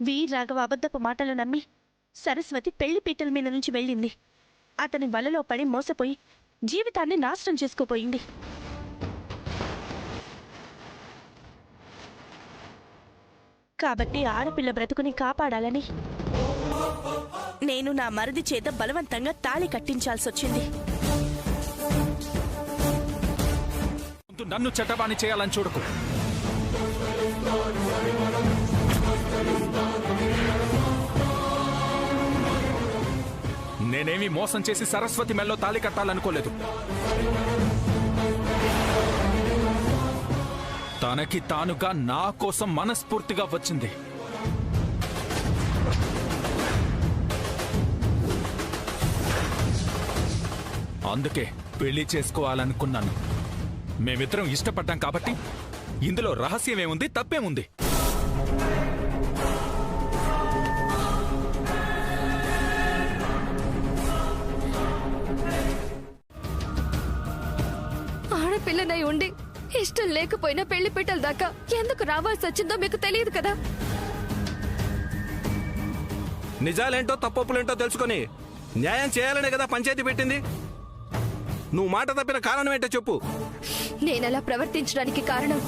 వీర్రాఘవ అబద్ధపు మాటలు నమ్మి సరస్వతి పెళ్లి పీటల మీద నుంచి వెళ్ళింది. అతని వలలో పడి మోసపోయి జీవితాన్ని నాశనం చేసుకోపోయింది. కాబట్టి ఆడపిల్ల బ్రతుకుని కాపాడాలని నేను నా మరిది చేత బలవంతంగా తాళి కట్టించాల్సొచ్చింది. నన్ను చట్టవాణి చేయాలని చూడకు. నేనేమీ మోసం చేసి సరస్వతి మెల్లో తాళి కట్టాలనుకోలేదు. తనకి తానుగా నా కోసం మనస్ఫూర్తిగా వచ్చింది. అందుకే పెళ్లి చేసుకోవాలనుకున్నాను. మేమిద్దరం ఇష్టపడ్డాం కాబట్టి ఇందులో రహస్యమేముంది, తప్పేముంది? ఆడపిల్లనై ఉండి ఇష్టం లేకపోయినా పెళ్లి పెట్టల దాకా ఎందుకు రావాల్సి వచ్చిందో మీకు తెలియదు కదా. నిజాలేంటో తప్పొప్పులేంటో తెలుసుకొని న్యాయం చేయాలనే కదా పంచాయతీ పెట్టింది. నువ్వు మాట తప్పిన కారణం ఏంటో చెప్పు. నేనలా ప్రవర్తించడానికి కారణం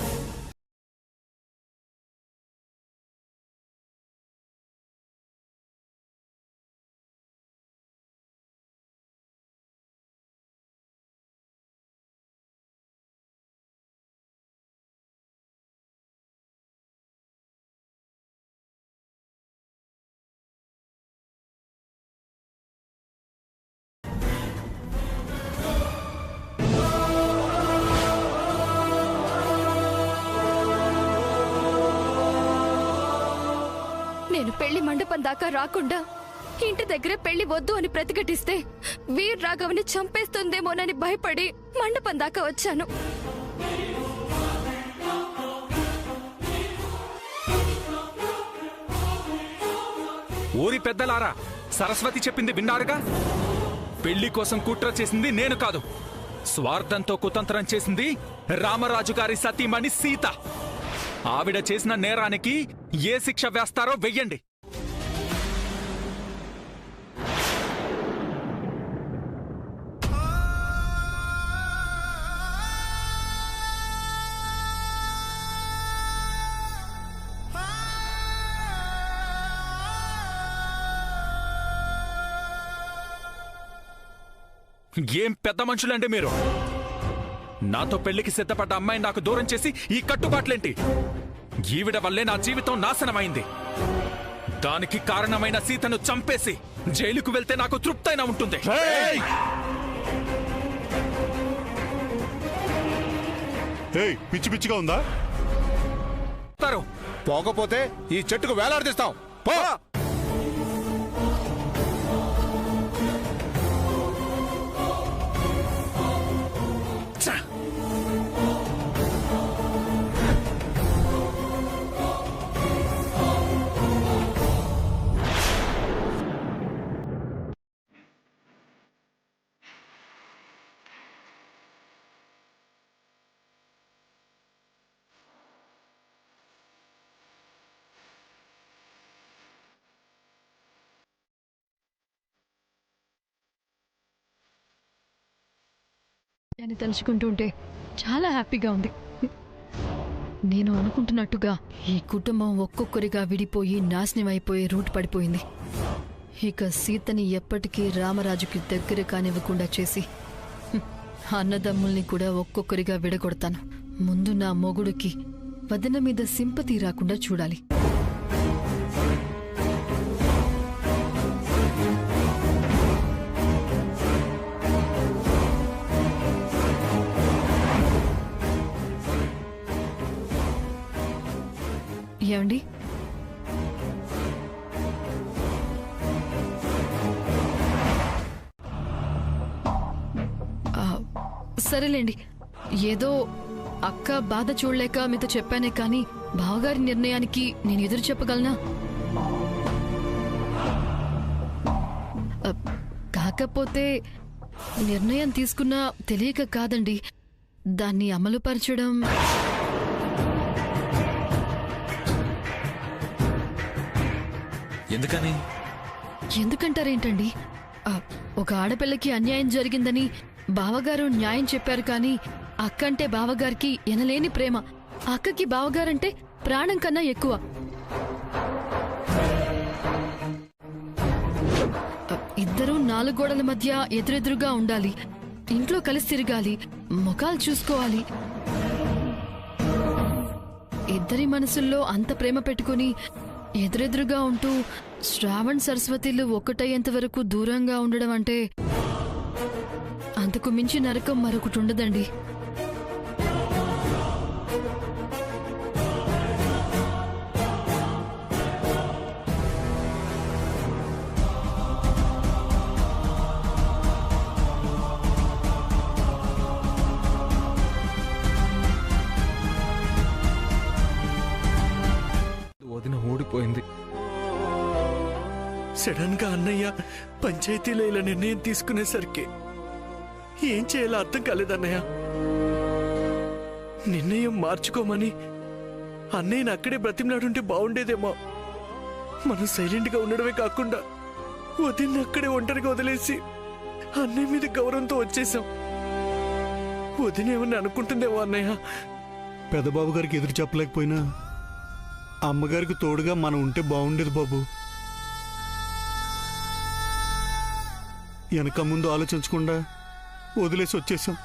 నేను పెళ్లి మండపం దాకా రాకుండా ఇంటి దగ్గరే పెళ్లి వద్దు అని ప్రతిఘటిస్తే వీర్ రాఘవని చంపేస్తుందేమోనని భయపడి మండపం దాకా వచ్చాను. ఊరి పెద్దలారా, సరస్వతి చెప్పింది విన్నారుగా. పెళ్లి కోసం కుట్ర చేసింది నేను కాదు. స్వార్థంతో కుతంత్రం చేసింది రామరాజు గారి సతీమణి సీత. ఆవిడ చేసిన నేరానికి ఏ శిక్ష వేస్తారో వెయ్యండి. ఏం పెద్ద మనుషులండి మీరు! నాతో పెళ్లికి సిద్ధపడ్డ అమ్మాయిని నాకు దూరం చేసి ఈ కట్టుబాట్లేంటి? ఈవిడ వల్లే నా జీవితం నాశనమైంది. దానికి కారణమైన సీతను చంపేసి జైలుకు వెళ్తే నాకు తృప్తైనా ఉంటుంది. పిచ్చి పిచ్చిగా ఉందా? పోకపోతే ఈ చెట్టుకు వేలాడదీస్తాం. పో. అని తలుచుకుంటుంటే చాలా హ్యాపీగా ఉంది. నేను అనుకుంటున్నట్టుగా ఈ కుటుంబం ఒక్కొక్కరిగా విడిపోయి నాశనం అయిపోయే రూట్ పడిపోయింది. ఇక సీతని ఎప్పటికీ రామరాజుకి దగ్గర కానివ్వకుండా చేసి అన్నదమ్ముల్ని కూడా ఒక్కొక్కరిగా విడగొడతాను. ముందు నా మొగుడికి వదిన మీద సింపతి రాకుండా చూడాలి. ఏమండి, సరేలేండి, ఏదో అక్క బాధ చూడలేక మీతో చెప్పానే కానీ బావగారి నిర్ణయానికి నేను ఎదురు చెప్పగలనా? కాకపోతే నిర్ణయం తీసుకున్నా తెలియక కాదండి, దాన్ని అమలుపరచడం ఎందుకని? ఎందుకంటారేంటండి? ఒక ఆడపిల్లకి అన్యాయం జరిగిందని బావగారు న్యాయం చెప్పారు, కానీ అక్క అంటే బావగారికి ఎనలేని ప్రేమ. అక్కకి బావగారంటే ప్రాణం కన్నా ఎక్కువ. ఇద్దరూ 4 గోడల మధ్య ఎదురెదురుగా ఉండాలి, ఇంట్లో కలిసి తిరగాలి, ముఖాలు చూసుకోవాలి. ఇద్దరి మనసుల్లో అంత ప్రేమ పెట్టుకుని ఎదురెదురుగా ఉంటూ శ్రావణ్ సరస్వతిలు ఒక్కటయ్యేంత వరకు దూరంగా ఉండడం అంటే అంతకు మించి నరకం మరొకటి ఉండదండి. వదిన ఓడిపోయింది. సడన్ గా అన్నయ్య పంచాయతీలో ఇలా నిర్ణయం తీసుకునేసరికి ఏం చేయాలో అర్థం కాలేదన్నయ్య. నిర్ణయం మార్చుకోమని అన్నయ్యని అక్కడే బ్రతిమలాడుంటే బాగుండేదేమో. మనం సైలెంట్ గా ఉండడమే కాకుండా వదిన్ని అక్కడే ఒంటరిగా వదిలేసి అన్నయ్య మీద గౌరవంతో వచ్చేసాం. వదినేమని అనుకుంటుందేమో అన్నయ్య. పెద్దబాబు గారికి ఎదురు చెప్పలేకపోయినా అమ్మగారికి తోడుగా మనం ఉంటే బాగుండేది బాబు. వెనక ముందు ఆలోచించకుండా వదిలేసి వచ్చేసాం.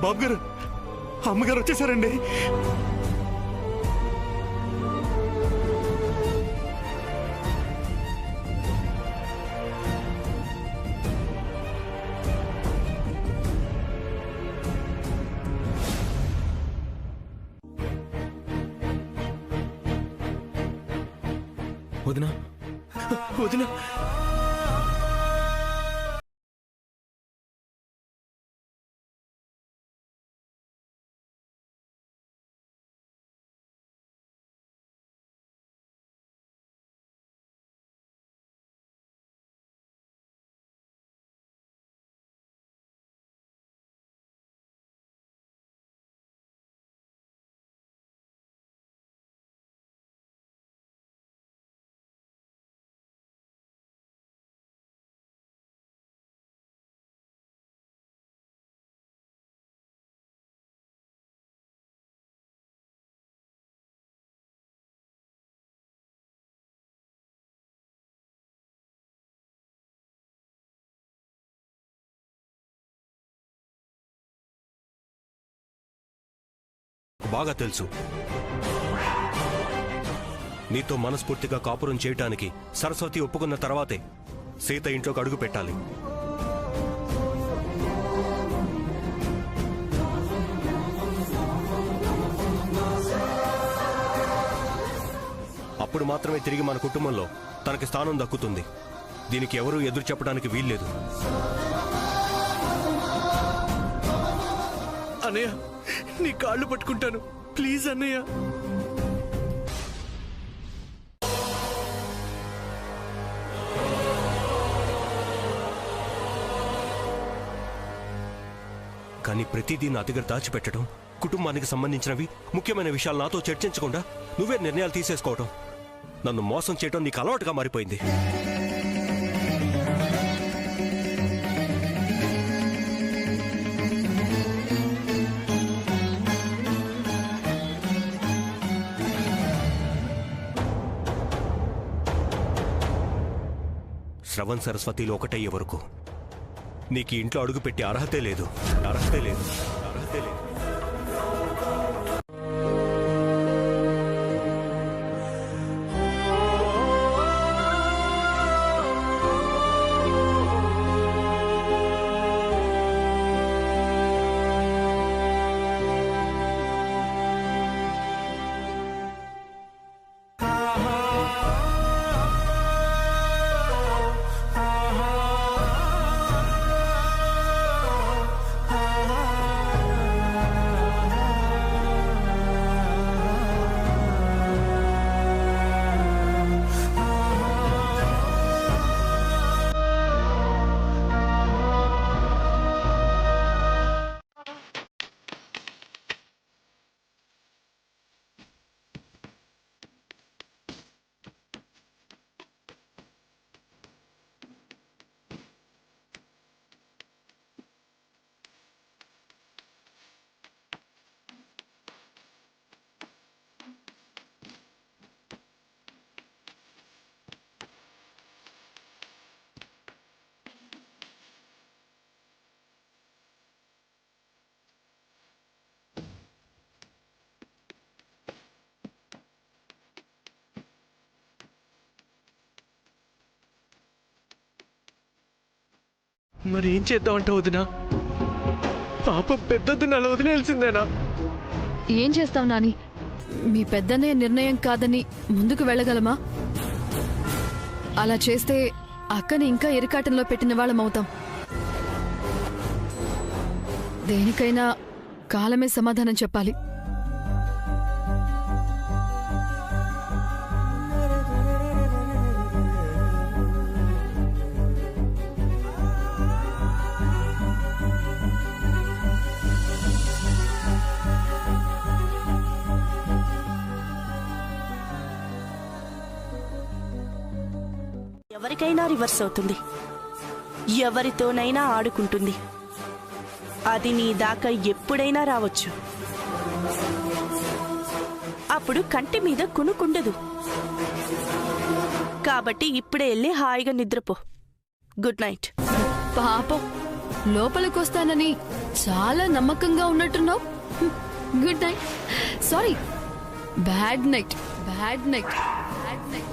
బాబు గారు, అమ్మగారు వచ్చేసారండి. వదినా, వదిన బాగా తెలుసు. నీతో మనస్ఫూర్తిగా కాపురం చేయటానికి సరస్వతి ఒప్పుకున్న తర్వాతే సీత ఇంట్లోకి అడుగు పెట్టాలి. అప్పుడు మాత్రమే తిరిగి మన కుటుంబంలో తనకి స్థానం దక్కుతుంది. దీనికి ఎవరూ ఎదురు చెప్పడానికి వీల్లేదు. అన్నయ్య, నీ కాళ్ళు పట్టుకుంటాను, ప్లీజ్ అన్నయ్య. కానీ ప్రతిదీ నా దగ్గర దాచిపెట్టడం, కుటుంబానికి సంబంధించినవి ముఖ్యమైన విషయాలు నాతో చర్చించకుండా నువ్వే నిర్ణయాలు తీసేసుకోవటం, నన్ను మోసం చేయడం నీకు అలవాటుగా మారిపోయింది. శ్రవణ్ సరస్వతిలో ఒకటయ్యే వరకు నీకు ఇంట్లో అడుగుపెట్టే అర్హతే లేదు. అర్హతే లేదు. అర్హతే లేదు. మరి ఏం చేద్దామంటే వదినా? పాప పెద్దొద్దున అలా వదిలేయాల్సిందేనా? ఏం చేస్తావు నాని? మీ పెద్దనే నిర్ణయం కాదని ముందుకు వెళ్ళగలమా? అలా చేస్తే అక్కని ఇంకా ఇరకాటంలో పెట్టిన వాళ్ళమవుతాం. దేనికైనా కాలమే సమాధానం చెప్పాలి. ఎవరికైనా రివర్స్ అవుతుంది, ఎవరితోనైనా ఆడుకుంటుంది. అది నీ దాకా ఎప్పుడైనా రావచ్చు. అప్పుడు కంటి మీద కునుకుండదు. కాబట్టి ఇప్పుడే వెళ్ళి హాయిగా నిద్రపో. Good night. పాపం, లోపలికొస్తానని చాలా నమ్మకంగా ఉన్నట్టున్నావు. Good night. Sorry, bad night. Bad night. Bad night.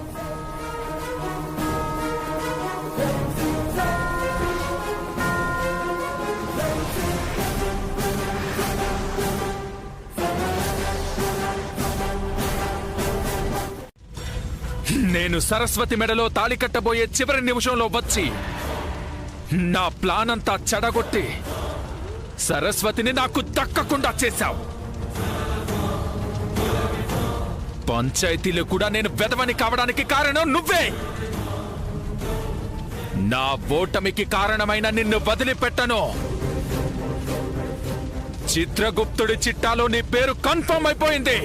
నేను సరస్వతి మెడలో తాళి కట్టబోయే చివరి నిమిషంలో వచ్చి నా ప్లాన్ అంతా చెడగొట్టి సరస్వతిని నాకు దక్కకుండా చేశావు. పంచాయతీలో కూడా నేను వెధవని కావడానికి కారణం నువ్వే. నా ఓటమికి కారణమైన నిన్ను వదిలిపెట్టను. చిత్రగుప్తుడి చిట్టాలో నీ పేరు కన్ఫర్మ్ అయిపోయింది.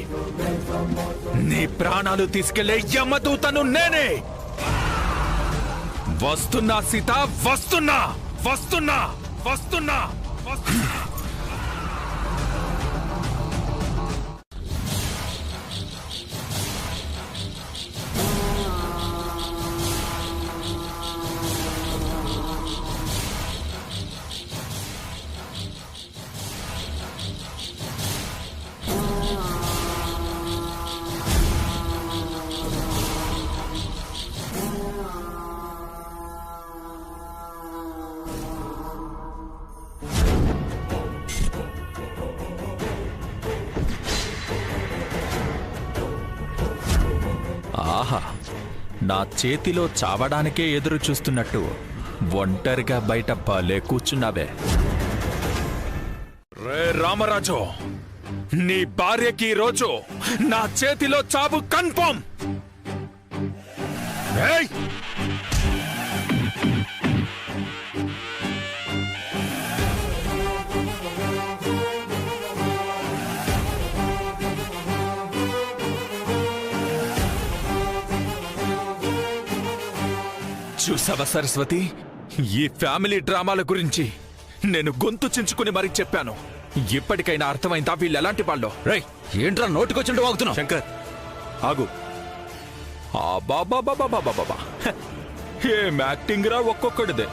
నీ ప్రాణాలు తీసుకెళ్లే యమదూతను నేనే. వస్తున్నా సీత, వస్తున్నా వస్తున్నా వస్తున్నా వస్తున్నా. ఆహా, నా చేతిలో చావడానికే ఎదురు చూస్తున్నట్టు ఒంటరిగా బయట భలే కూర్చున్నావే. రే రామరాజు, నీ భార్యకి రోజు నా చేతిలో చావు కన్ఫర్మ్. ఏయ్! చూసావా సరస్వతి, ఈ ఫ్యామిలీ డ్రామాల గురించి నేను గొంతు చించుకుని మరీ చెప్పాను. ఇప్పటికైనా అర్థమైందా వీళ్ళు ఎలాంటి వాళ్ళు? రేయ్, ఏంట్రా నోటికొచ్చినట్టు వాగుతున్నావు? శంకర్, ఆగు. బాబా ఏం యాక్టింగ్ రా ఒక్కొక్కడిదే.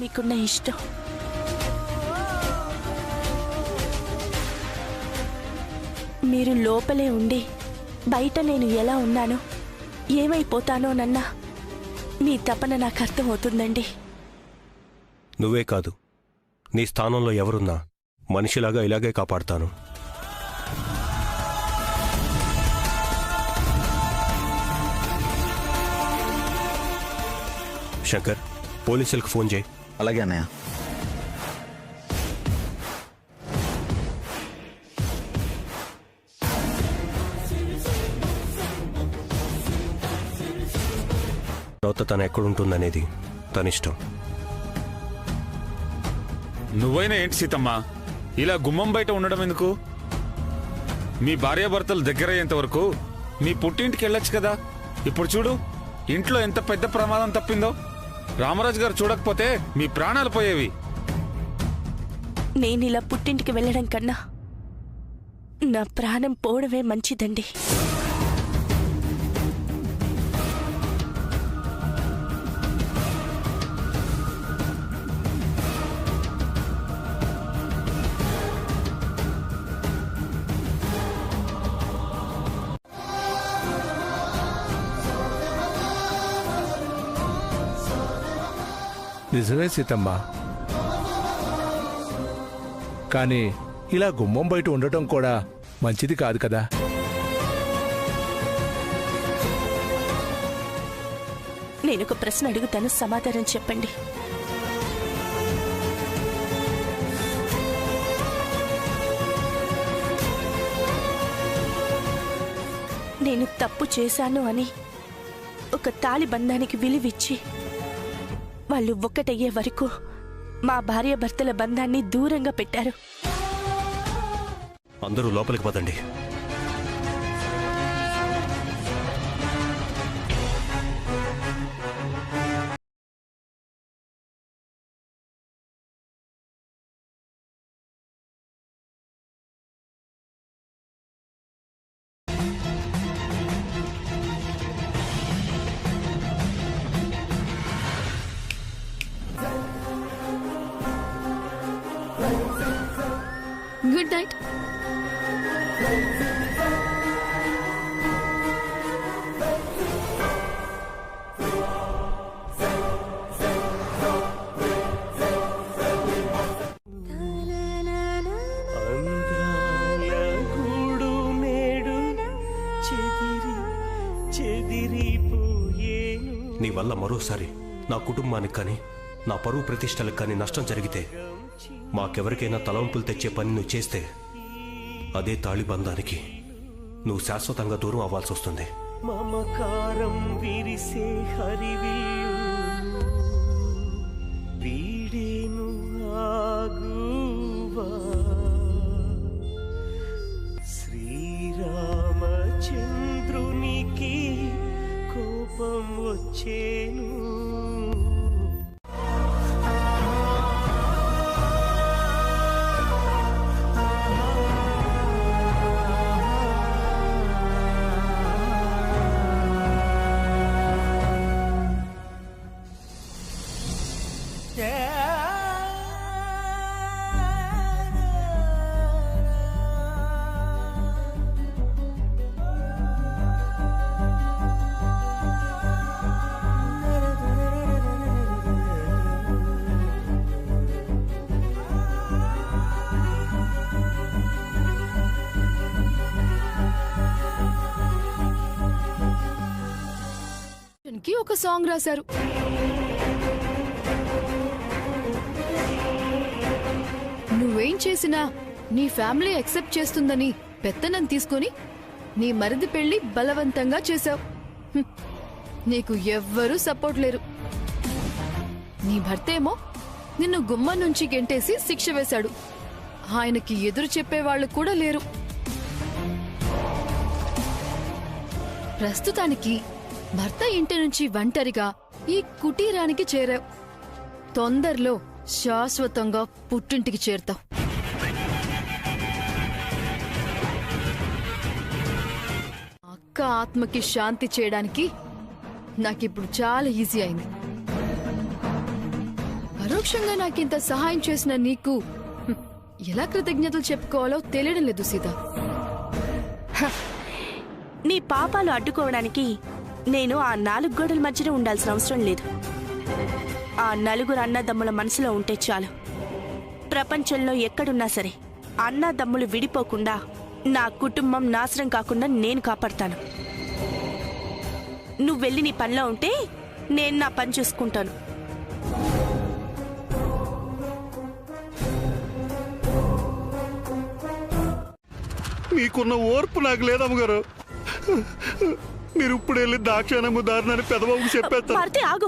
మీకున్న ఇష్టం. మీరు లోపలే ఉండి బయట నేను ఎలా ఉన్నానో ఏమైపోతానోనన్నా మీ తపన నాకు అర్థమవుతుందండి. నువ్వే కాదు, నీ స్థానంలో ఎవరున్నా మనిషిలాగా ఇలాగే కాపాడుతాను. శంకర్, పోలీసులకు ఫోన్ చేయి. అలాగే అన్నయ్య. తర్వాత తను ఎక్కడుంటుందనేది తనిష్టం. నువ్వైనా ఏంటి సీతమ్మ, ఇలా గుమ్మం బయట ఉండడం ఎందుకు? మీ భార్యాభర్తలు దగ్గరయ్యేంత వరకు మీ పుట్టింటికి వెళ్ళొచ్చు కదా. ఇప్పుడు చూడు, ఇంట్లో ఎంత పెద్ద ప్రమాదం తప్పిందో. రామరాజు గారు చూడకపోతే మీ ప్రాణాలు పోయేవి. నేనిలా పుట్టింటికి వెళ్ళడం కన్నా నా ప్రాణం పోవడమే మంచిదండి. నిజమే సీతమ్మ, కానీ ఇలా గుమ్మం బయట ఉండటం కూడా మంచిది కాదు కదా. నేనొక ప్రశ్న అడుగుతాను, సమాధానం చెప్పండి. నేను తప్పు చేశాను అని ఒక తాళి బంధానికి విలువిచ్చి వాళ్ళు ఒక్కటయ్యే వరకు మా భార్యాభర్తల బంధాన్ని దూరంగా పెట్టారు. అందరూ లోపలికి పదండి. Good night. నీ వల్ల మరోసారి నా కుటుంబానికి కానీ నా పరువు ప్రతిష్టలకు కానీ నష్టం జరిగితే, మాకెవరికైనా తలవంపులు తెచ్చే పని నువ్వు చేస్తే, అదే తాళిబంధానికి నువ్వు శాశ్వతంగా దూరం అవ్వాల్సి వస్తుంది. మమకారం విరిసే హరివిల్లు వీడేను ఆగువా, శ్రీరామచంద్రునికి కోపం వచ్చేను. ఒక సాంగ్ రాశారు. నువ్వేం చేసినా నీ ఫ్యామిలీ యాక్సెప్ట్ చేస్తుందని పెత్తనం తీసుకొని నీ మరిది పెళ్లి బలవంతంగా చేశావు. నీకు ఎవ్వరూ సపోర్ట్ లేరు. నీ భర్తేమో నిన్ను గుమ్మం నుంచి గెంటేసి శిక్ష వేశాడు. ఆయనకి ఎదురు చెప్పేవాళ్లు కూడా లేరు. ప్రస్తుతానికి భర్త ఇంటి నుంచి ఒంటరిగా ఈ కుటీరానికి చేరావు. తొందరలో శాశ్వతంగా పుట్టింటికి చేరుతావు. అక్క ఆత్మకి శాంతి చేయడానికి నాకిప్పుడు చాలా ఈజీ అయింది. పరోక్షంగా నాకింత సహాయం చేసిన నీకు ఎలా కృతజ్ఞతలు చెప్పుకోవాలో తెలియడం లేదు సీత. నీ పాపాలు అడ్డుకోవడానికి నేను ఆ 4 గోడల మధ్యన ఉండాల్సిన అవసరం లేదు. ఆ 4 అన్నదమ్ముల మనసులో ఉంటే చాలు. ప్రపంచంలో ఎక్కడున్నా సరే అన్నదమ్ములు విడిపోకుండా నా కుటుంబం నాశనం కాకుండా నేను కాపాడతాను. నువ్వు వెళ్ళి నీ పనిలో ఉంటే నేను నా పని చూసుకుంటాను. మీకున్న ఓర్పు నాకు లేదమ్మగారు. మీరు ఇప్పుడు వెళ్ళి దాక్షాయణము దారుణాన్ని పెదబాబుకి చెప్పేస్తారు. భారతి ఆగు.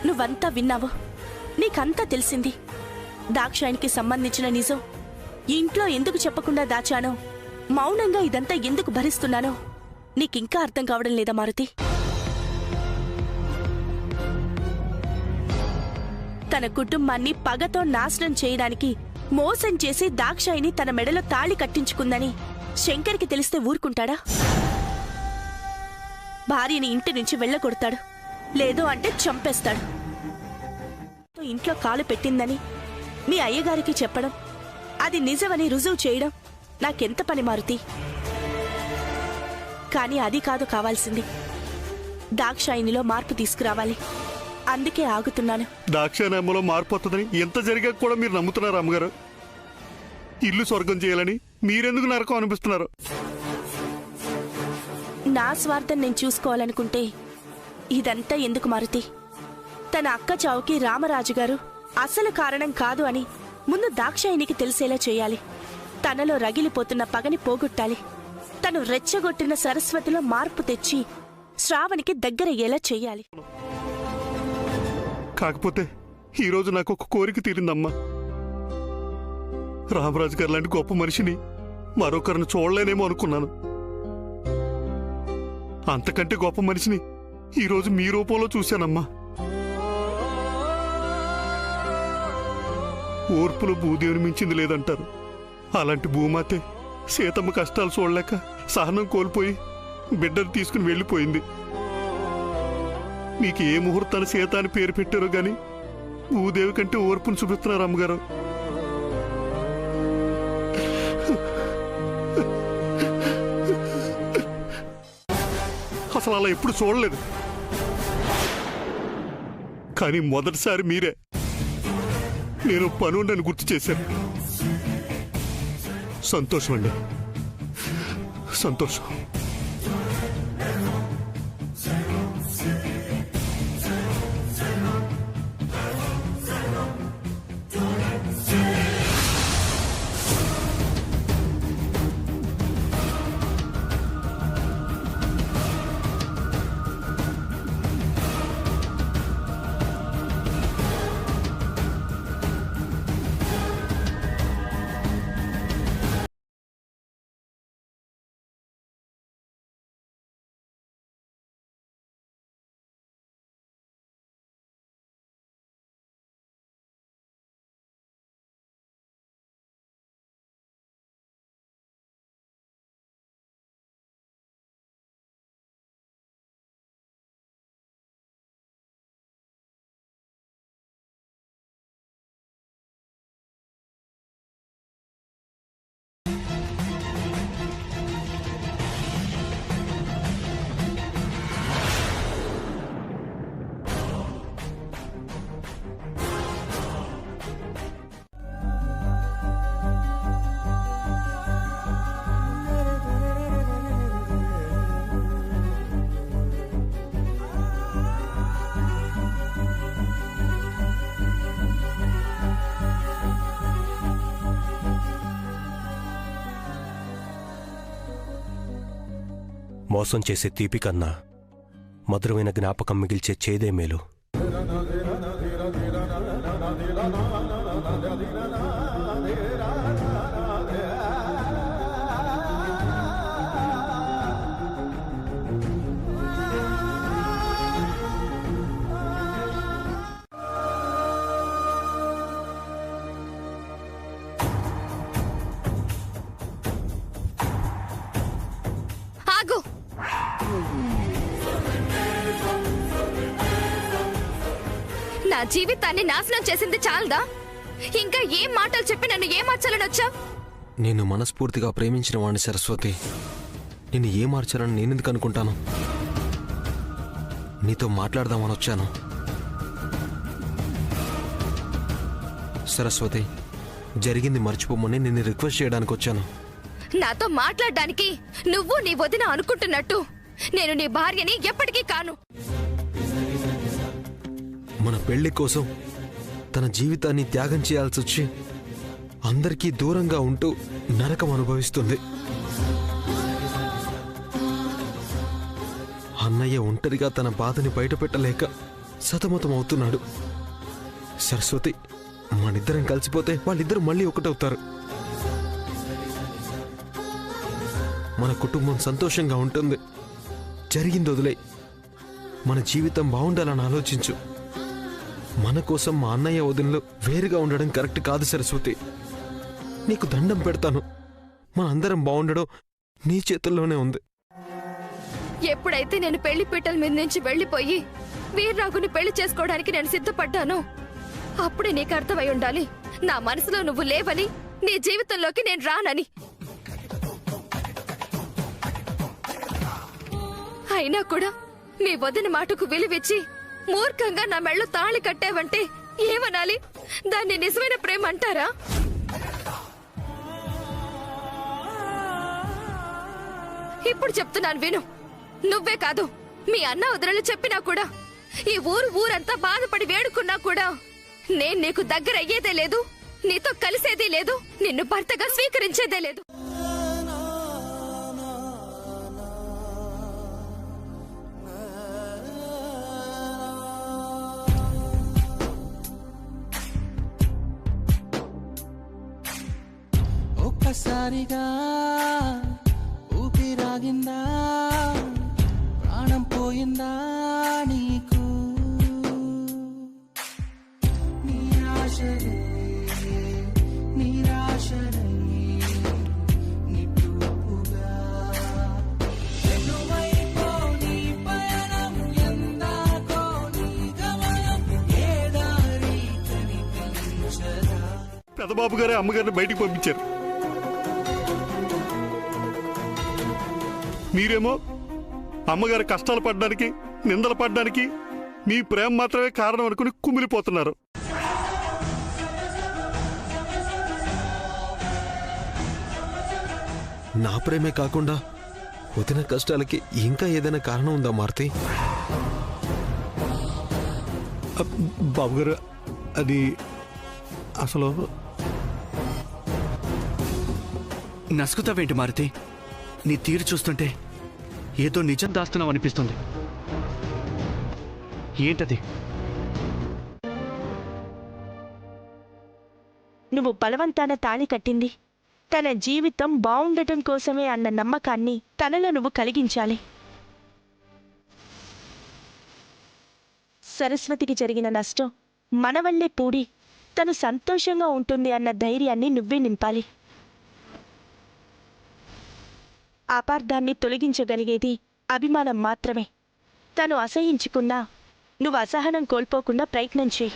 నువ్వంతా విన్నావు, నీకంతా తెలిసింది. దాక్షాయణికి సంబంధించిన నిజం ఇంట్లో ఎందుకు చెప్పకుండా దాచానో, మౌనంగా ఇదంతా ఎందుకు భరిస్తున్నానో నీకింకా అర్థం కావడం లేదా మారుతి? తన కుటుంబాన్ని పగతో నాశనం చేయడానికి మోసం చేసి దాక్షాయిని తన మెడలో తాళి కట్టించుకుందని శంకర్కి తెలిస్తే ఊరుకుంటాడా? భార్యని ఇంటి నుంచి వెళ్ళగొడతాడు, లేదు అంటే చంపేస్తాడు. ఇంట్లో కాలు పెట్టిందని మీ అయ్యగారికి చెప్పడం, అది నిజమని రుజువు చేయడం నాకెంత పని మారుతి. కానీ అది కాదు కావాల్సింది. దాక్షాయినిలో మార్పు తీసుకురావాలి. అందుకే ఆగుతున్నాను. దాక్షాయణి అమ్మలో మార్పు వస్తుందని ఎంత జరిగా కూడా మీరు నమ్ముతున్నారు అమ్మగారు? ఇల్లు స్వర్గం చేయాలని మీరెందుకు నరకం అనిపిస్తున్నారు? నా స్వార్థం నేను చూసుకోవాలనుకుంటే ఇదంతా ఎందుకు మారుతి? తన అక్క చావుకి రామరాజు గారు అసలు కారణం కాదు అని ముందు దాక్షాయినికి తెలిసేలా చేయాలి. తనలో రగిలిపోతున్న పగని పోగొట్టాలి. తను రెచ్చగొట్టిన సరస్వతిలో మార్పు తెచ్చి శ్రావణికి దగ్గరయ్యేలా చెయ్యాలి. కాకపోతే ఈరోజు నాకు ఒక కోరిక తీరిందమ్మా. రామరాజు గారు లాంటి గొప్ప మనిషిని మరొకరిని చూడలేనేమో అనుకున్నాను. అంతకంటే గొప్ప మనిషిని ఈరోజు మీ రూపంలో చూశానమ్మా. ఓర్పులో భూదేవిని మించింది లేదంటారు. అలాంటి భూమాతే సీతమ్మ కష్టాలు చూడలేక సహనం కోల్పోయి బిడ్డను తీసుకుని వెళ్ళిపోయింది. మీకు ఏ ముహూర్తాన్ని సీత అని పేరు పెట్టారో గాని భూదేవి కంటే ఓర్పును చూపిస్తున్నారు అమ్మగారు. అసలు అలా ఎప్పుడు చూడలేదు. కానీ మొదటిసారి మీరే నేను పనుండని గుర్తు చేశాను. సంతోషం అండి, సంతోషం. మోసం చేసే తీపి కన్నా మధురమైన జ్ఞాపకం మిగిల్చే చేదే మేలు. ఆగు! నా జీవితాన్ని నాశనం చేసింది చాలదా? ఇంకా ఏం మాటలు చెప్పి నన్ను ఏమార్చాలని వచ్చా? నేను మనస్ఫూర్తిగా ప్రేమించిన వాడిని సరస్వతి. నిన్ను ఏ మార్చాలని నేనెందుకు అనుకుంటాను? నీతో మాట్లాడదామని వచ్చాను సరస్వతి. జరిగింది మర్చిపోమని నిన్ను రిక్వెస్ట్ చేయడానికి వచ్చాను. నాతో మాట్లాడడానికి నువ్వు నీ వదిన అనుకుంటున్నట్టు నేను నీ భార్యని ఎప్పటికీ కాను. మన పెళ్లి కోసం తన జీవితాన్ని త్యాగం చేయాల్సి వచ్చి అందరికీ దూరంగా ఉంటూ నరకం అనుభవిస్తుంది. అన్నయ్య ఒంటరిగా తన బాధని బయటపెట్టలేక సతమతమవుతున్నాడు. సరస్వతి, మనిద్దరం కలిసిపోతే వాళ్ళిద్దరూ మళ్ళీ ఒకటవుతారు. మన కుటుంబం సంతోషంగా ఉంటుంది. జరిగింది వదిలే, మన జీవితం బాగుండాలని ఆలోచించు. మన కోసం మా అన్నయ్య వదినలు వేరుగా ఉండడం కరెక్ట్ కాదు సరస్వతి. నీకు దండం పెడతాను. మనందరం బాగుండడం నీ చేతుల్లోనే ఉంది. ఎప్పుడైతే నేను పెళ్లి పీటల మీద నుంచి వెళ్లిపోయి వీర్రాఘుని పెళ్లి చేసుకోవడానికి నేను సిద్ధపడ్డాను, అప్పుడే నీకు అర్థమై ఉండాలి నా మనసులో నువ్వు లేవని, నీ జీవితంలోకి నేను రానని. అయినా కూడా మీ వదిన మాటకు విలువిచ్చి మూర్ఖంగా నా మెళ్ళో తాళి కట్టావంటే ఏమనాలి? దాన్ని నిజమైన ప్రేమ అంటారా? ఇప్పుడు చెప్తున్నాను విను. నువ్వే కాదు, మీ అన్న వదినలు చెప్పినా కూడా, ఈ ఊరంతా బాధపడి వేడుకున్నా కూడా నేను నీకు దగ్గర అయ్యేదే లేదు, నీతో కలిసేదే లేదు, నిన్ను భర్తగా స్వీకరించేదే లేదు. ఒక్కసారిగా ఊపిరాగిందా, ప్రాణం పోయిందా నీకు? నిరాశలే నిరాశలే నిట్టూపుగా ఎటువైపో నీ పయనం, ఎందాకో నీ గమనం, ఏ దారి కనిపించదా? పెదబాబు గారే అమ్మగారిని బయటికి పంపించారు. మీరేమో అమ్మగారి కష్టాలు పడ్డానికి, నిందలు పడ్డానికి మీ ప్రేమ మాత్రమే కారణం అనుకుని కుమిలిపోతున్నారు. నా ప్రేమే కాకుండా వదిన కష్టాలకి ఇంకా ఏదైనా కారణం ఉందా మారుతి? బాబుగారు, అది అసలు నసుకుతావేంటి మారుతి? నీ తీరు చూస్తుంటే ఏదో నిజం దాస్తున్నావు అనిపిస్తుంది. ఏంటది? నువ్వు బలవంతాన తాళి కట్టింది తన జీవితం బావుండటం కోసమే అన్న నమ్మకాన్ని తనలో నువ్వు కలిగించాలి. సరస్వతికి జరిగిన నష్టం మన వల్లే పూడి తను సంతోషంగా ఉంటుంది అన్న ధైర్యాన్ని నువ్వే నింపాలి. అపార్థాన్ని తొలగించగలిగేది అభిమానం మాత్రమే. తను అసహించుకున్నా నువ్వు అసహనం కోల్పోకుండా ప్రయత్నం చేయి.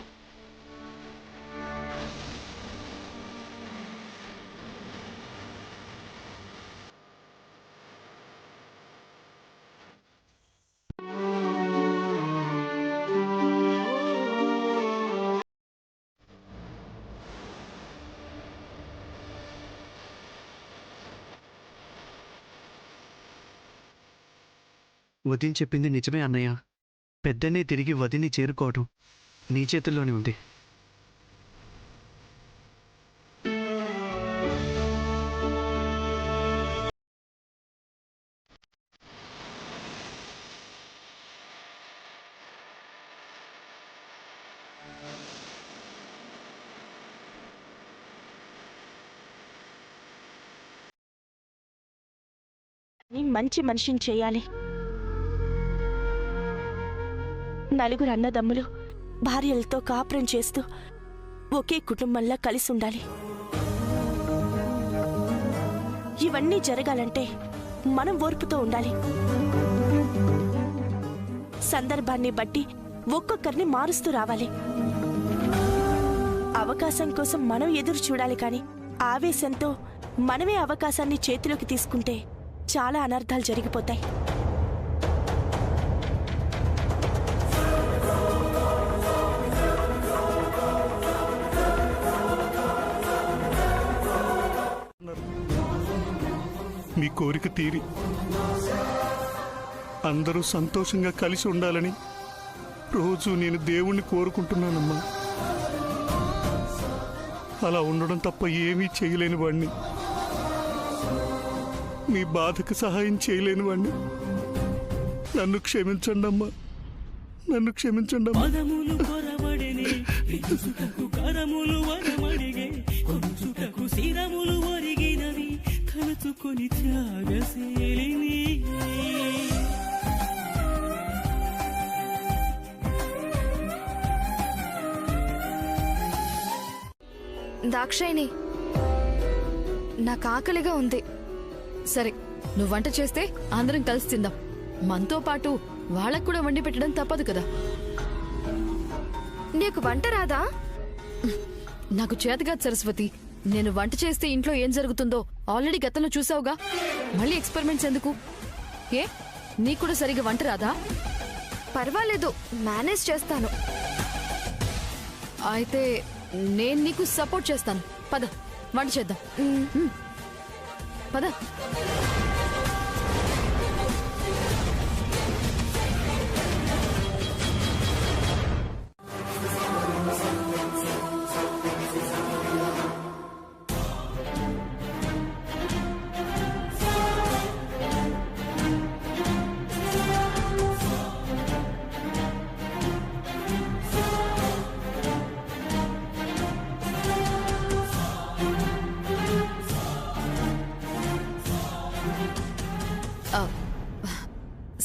వదిన చెప్పింది నిజమే అన్నయ్య. పెద్దనే తిరిగి వదిని చేరుకోవటం నీ చేతుల్లోనే ఉంది. మంచి మనిషిని చేయాలి. నలుగురు అన్నదమ్ములు భార్యలతో కాపురం చేస్తూ ఒకే కుటుంబంలా కలిసి ఉండాలి. ఇవన్నీ జరగాలంటే మనం ఓర్పుతో ఉండాలి. సందర్భాన్ని బట్టి ఒక్కొక్కరిని మారుస్తూ రావాలి. అవకాశం కోసం మనం ఎదురు చూడాలి, కానీ ఆవేశంతో మనమే అవకాశాన్ని చేతిలోకి తీసుకుంటే చాలా అనర్థాలు జరిగిపోతాయి. మీ కోరిక తీరి అందరూ సంతోషంగా కలిసి ఉండాలని రోజు నేను దేవుణ్ణి కోరుకుంటున్నానమ్మా. అలా ఉండడం తప్ప ఏమీ చేయలేని వాణ్ణి, మీ బాధకు సహాయం చేయలేని వాణ్ణి. నన్ను క్షమించండి అమ్మా, నన్ను క్షమించండి అమ్మా. పదములు కొరబడిని విదుసుటకు కరములు వరమడిగే, కొనుసుటకు శిరములు ఒరిగినవి, తలుచుకొని త్యాగశీలిని. దాక్షాయిని, నాకు ఆకలిగా ఉంది. సరే, నువ్వు వంట చేస్తే అందరం కలిసి తిందాం. మనతో పాటు వాళ్ళకు కూడా వండి పెట్టడం తప్పదు కదా. నీకు వంట రాదా? నాకు చేతగాదు సరస్వతి. నేను వంట చేస్తే ఇంట్లో ఏం జరుగుతుందో ఆల్రెడీ గతంలో చూసావుగా. మళ్ళీ ఎక్స్పెరిమెంట్స్ ఎందుకు? ఏ, నీకు కూడా సరిగా వంట రాదా? పర్వాలేదు, మేనేజ్ చేస్తాను. అయితే నేను నీకు సపోర్ట్ చేస్తాను. పద వంట చేద్దాం. పద.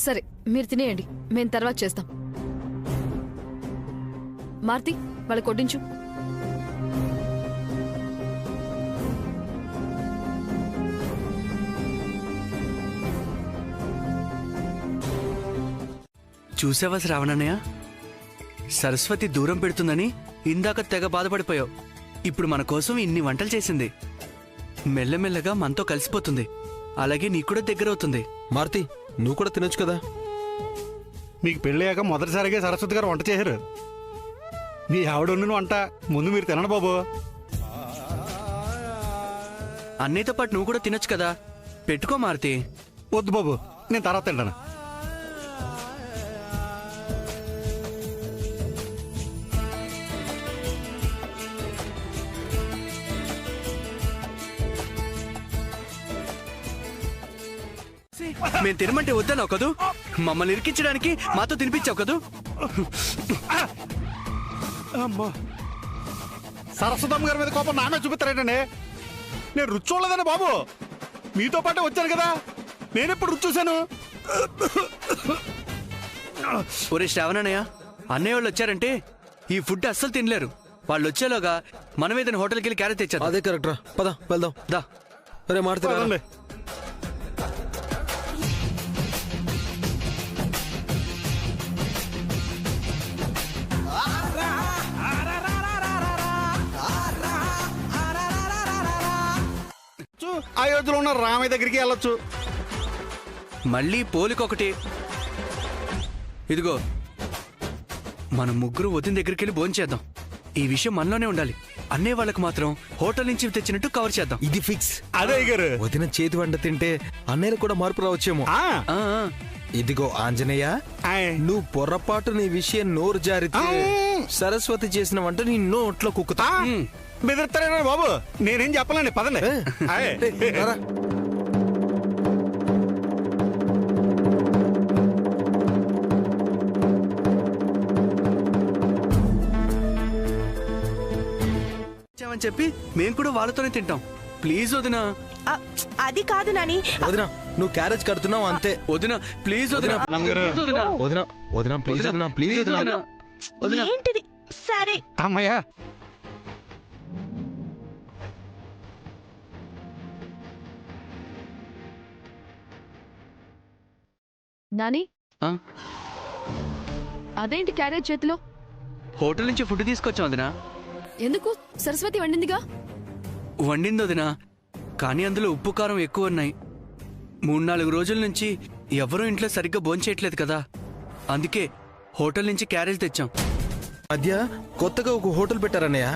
సరే, మీరు తినేయండి, మేము తర్వాత చేస్తాం. మార్తి, వాళ్ళకి వడ్డించు. చూసావా శ్రావణన్నయ్య, సరస్వతి దూరం పెడుతుందని ఇందాక తెగ బాధపడిపోయావు. ఇప్పుడు మన కోసం ఇన్ని వంటలు చేసింది. మెల్లమెల్లగా మనతో కలిసిపోతుంది. అలాగే నీకు కూడా దగ్గర అవుతుంది. మారుతి, నువ్వు కూడా తినొచ్చు కదా. మీకు పెళ్ళయ్యాక మొదటిసారిగా సరస్వతి గారు వంట చేశారు. మీ ఆవిడ వండిన వంట ముందు మీరు తినండి బాబు. అన్నయ్యతో పాటు నువ్వు కూడా తినొచ్చు కదా. పెట్టుకో మారుతి. వద్దు బాబు, నేను తర్వాత తింటాను. మేము తినమంటే వద్దన్నావు కదూ. మమ్మల్ని ఇరికించడానికి మాతో తినిపించావు కదూ. అమ్మా, సరస్వతమ్మ గారి మీద కోపం నామే చూపిస్తారేటండి. నేను రుచి చూడలేదండి బాబు. మీతో పాటే వచ్చాను కదా, నేనెప్పుడు రుచి చూశాను? ఒరే శ్రావణన్నయ్య, అన్నయ్య వాళ్ళు వచ్చారంటే ఈ ఫుడ్ అస్సలు తినలేరు. వాళ్ళు వచ్చేలోగా మనం ఏదైనా హోటల్కి వెళ్ళి క్యారెట్ తెచ్చారు. అదే కరెక్ట్ రా, పద వెళ్దాం. దా. అరే మారుతి, పదండి. అయోధ్యలో ఉన్న రామయ్య దగ్గరికి వెళ్ళొచ్చు. మళ్ళీ పోలికొకటి. ఇదిగో, మనం ముగ్గురు వదిన దగ్గరికి వెళ్ళి భోంచేద్దాం. ఈ విషయం మనలోనే ఉండాలి. అన్నయ్య వాళ్ళకి మాత్రం హోటల్ నుంచి తెచ్చినట్టు కవర్ చేద్దాం. ఇది ఫిక్స్. అదే గారు, వదిన చేతి వంట తింటే అన్నయ్యలు కూడా మార్పు రావచ్చేమో. ఇదిగో ఆంజనేయ, నువ్వు పొరపాటు నీ విషయం నోరు జారితే సరస్వతి చేసిన వంట నీ నోట్లో కుక్కుతా. బెదిరిస్తారేనా బాబు? నేనేం చెప్పాలండి, పదండి. అని చెప్పి మేము కూడా వాళ్ళతోనే తింటాం. ప్లీజ్ వదినా. అది కాదు నాని. వదిన, నువ్వు క్యారేజ్ కడుతున్నావు అంతే. వదినా ప్లీజ్ వదినా. వదిన, వదిన ప్లీజ్, వదిన ప్లీజ్, వదిన. ఏంటిది? సరే అమ్మయ్యా. నాని, అదేంటి క్యారేజ్ చేతిలో? హోటల్ నుంచి ఫుడ్ తీసుకొచ్చాం వదినా. ఎందుకు? సరస్వతి వండిందిగా. వండింది వదినా, కానీ అందులో ఉప్పు కారం ఎక్కువ ఉన్నాయి. 3-4 రోజుల నుంచి ఎవరూ ఇంట్లో సరిగ్గా భోంచేయట్లేదు కదా, అందుకే హోటల్ నుంచి క్యారేజ్ తెచ్చాం. మధ్య కొత్తగా ఒక హోటల్ పెట్టారన్నయ్య,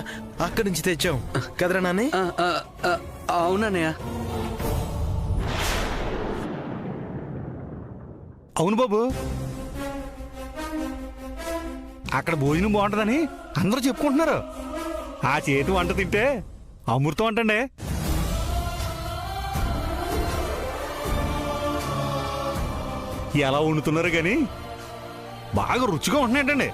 అక్కడి నుంచి తెచ్చాం కదరా నాని? అవునన్నయ్య. అవును బాబు, అక్కడ భోజనం బాగుంటుందని అందరూ చెప్పుకుంటున్నారు. ఆ చేతి వంట తింటే అమృతం అంటండి. ఎలా వండుతున్నారు కానీ బాగా రుచిగా ఉంటున్నాయంటండి.